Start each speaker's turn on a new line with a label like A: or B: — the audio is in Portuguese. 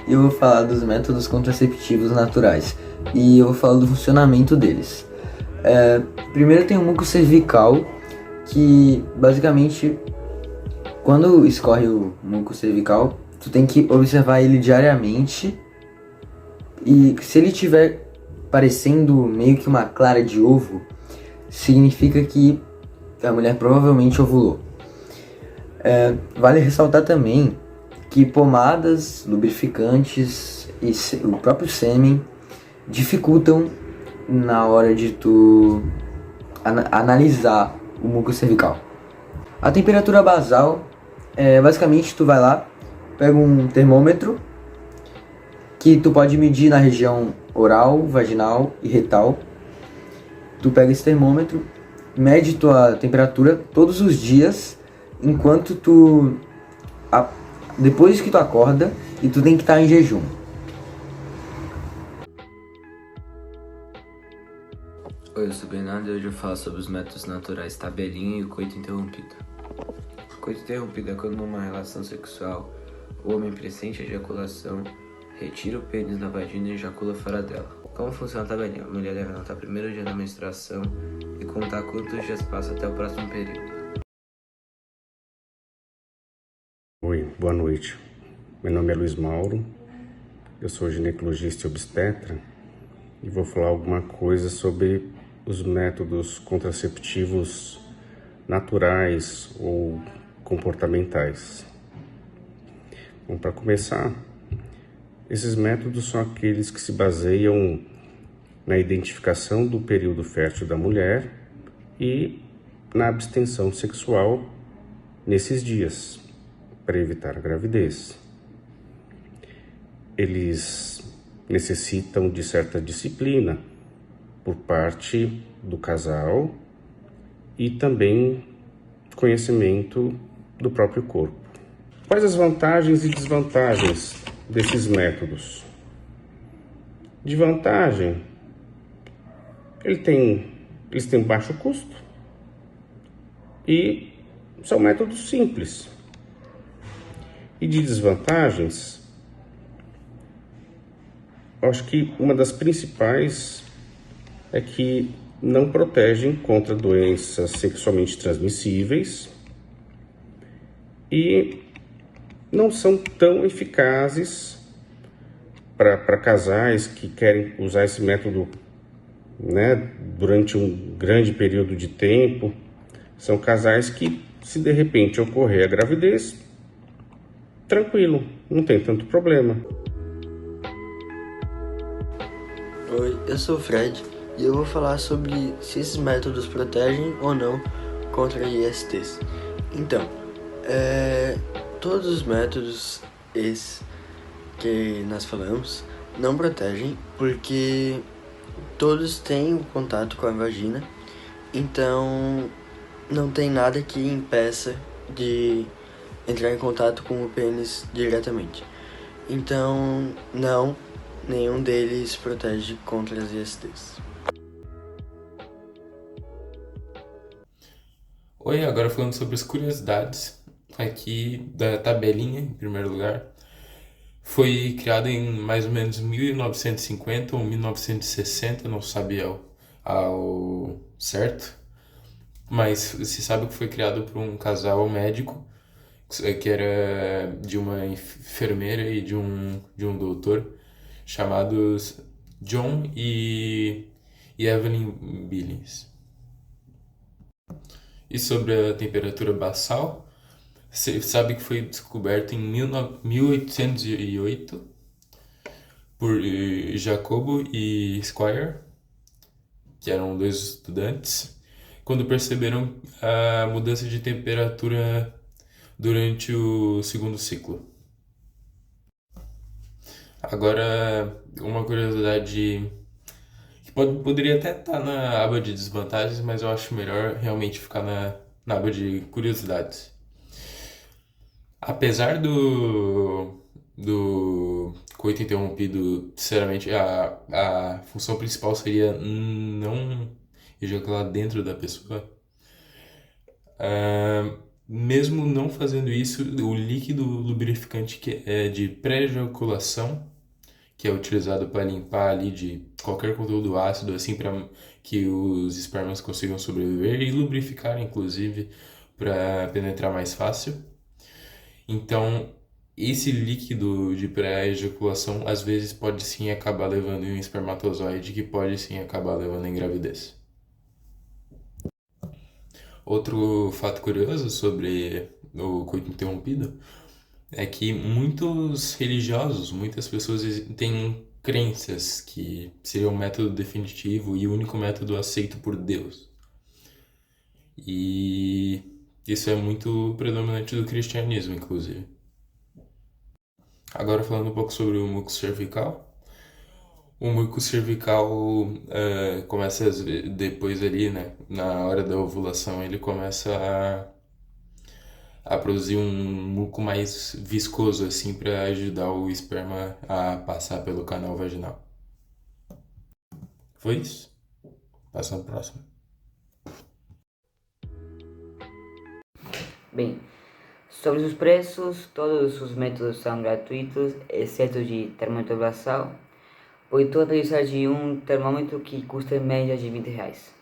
A: Eu vou falar dos métodos contraceptivos naturais e eu vou falar do funcionamento deles. Primeiro tem o muco cervical, que basicamente quando escorre o muco cervical, tu tem que observar ele diariamente e se ele tiver parecendo meio que uma clara de ovo, significa que a mulher provavelmente ovulou. Vale ressaltar também que pomadas, lubrificantes e o próprio sêmen dificultam na hora de tu analisar o muco cervical. A temperatura basal basicamente tu vai lá, pega um termômetro que tu pode medir na região oral, vaginal e retal. Tu pega esse termômetro, mede tua temperatura todos os dias, enquanto depois que tu acorda, e tu tem que estar em jejum.
B: Oi, eu sou o Bernardo e hoje eu falo sobre os métodos naturais tabelinha e o coito interrompido. O coito interrompido é quando numa relação sexual o homem pressente a ejaculação, retira o pênis da vagina e ejacula fora dela. Como funciona a tabelinha? A mulher deve anotar o primeiro dia da menstruação e contar quantos dias passa até o próximo período.
C: Oi, boa noite. Meu nome é Luiz Mauro, eu sou ginecologista e obstetra e vou falar alguma coisa sobre os métodos contraceptivos naturais ou comportamentais. Bom, para começar, esses métodos são aqueles que se baseiam na identificação do período fértil da mulher e na abstenção sexual nesses dias, para evitar a gravidez. Eles necessitam de certa disciplina por parte do casal e também conhecimento do próprio corpo. Quais as vantagens e desvantagens desses métodos? De vantagem, eles têm baixo custo e são métodos simples. E de desvantagens, acho que uma das principais é que não protegem contra doenças sexualmente transmissíveis e não são tão eficazes para casais que querem usar esse método, né, durante um grande período de tempo. São casais que, se de repente ocorrer a gravidez, tranquilo, não tem tanto problema.
D: Oi, eu sou o Fred e eu vou falar sobre se esses métodos protegem ou não contra ISTs. Então, todos os métodos esses que nós falamos não protegem porque todos têm um contato com a vagina, então não tem nada que impeça de entrar em contato com o pênis diretamente. Então, não, nenhum deles protege contra as ISTs.
E: Oi, agora falando sobre as curiosidades aqui da tabelinha, em primeiro lugar. Foi criada em mais ou menos 1950 ou 1960, não sabe ao certo, mas se sabe que foi criado por um casal médico, que era de uma enfermeira e de um doutor, chamados John e Evelyn Billings. E sobre a temperatura basal, você sabe que foi descoberto em 1808 por Jacobo e Squire, que eram dois estudantes, quando perceberam a mudança de temperatura durante o segundo ciclo. Agora, uma curiosidade que poderia até estar na aba de desvantagens, mas eu acho melhor realmente ficar na aba de curiosidades. Apesar do coito interrompido, sinceramente, a função principal seria não ejacular dentro da pessoa. mesmo não fazendo isso, o líquido lubrificante que é de pré-ejaculação, que é utilizado para limpar ali de qualquer conteúdo ácido, assim, para que os espermas consigam sobreviver e lubrificar, inclusive, para penetrar mais fácil. Então, esse líquido de pré-ejaculação às vezes pode sim acabar levando em um espermatozoide, que pode sim acabar levando em gravidez. Outro fato curioso sobre o coito interrompido é que muitos religiosos, muitas pessoas têm crenças que seria o método definitivo e o único método aceito por Deus. E isso é muito predominante do cristianismo, inclusive. Agora falando um pouco sobre o muco cervical. O muco cervical começa depois ali, né? Na hora da ovulação, ele começa a produzir um muco mais viscoso, assim, para ajudar o esperma a passar pelo canal vaginal. Foi isso? Passando pro próximo.
F: Bem, sobre os preços, todos os métodos são gratuitos, exceto de termômetro basal, pois tu utilizar de um termômetro que custa em média de R$20.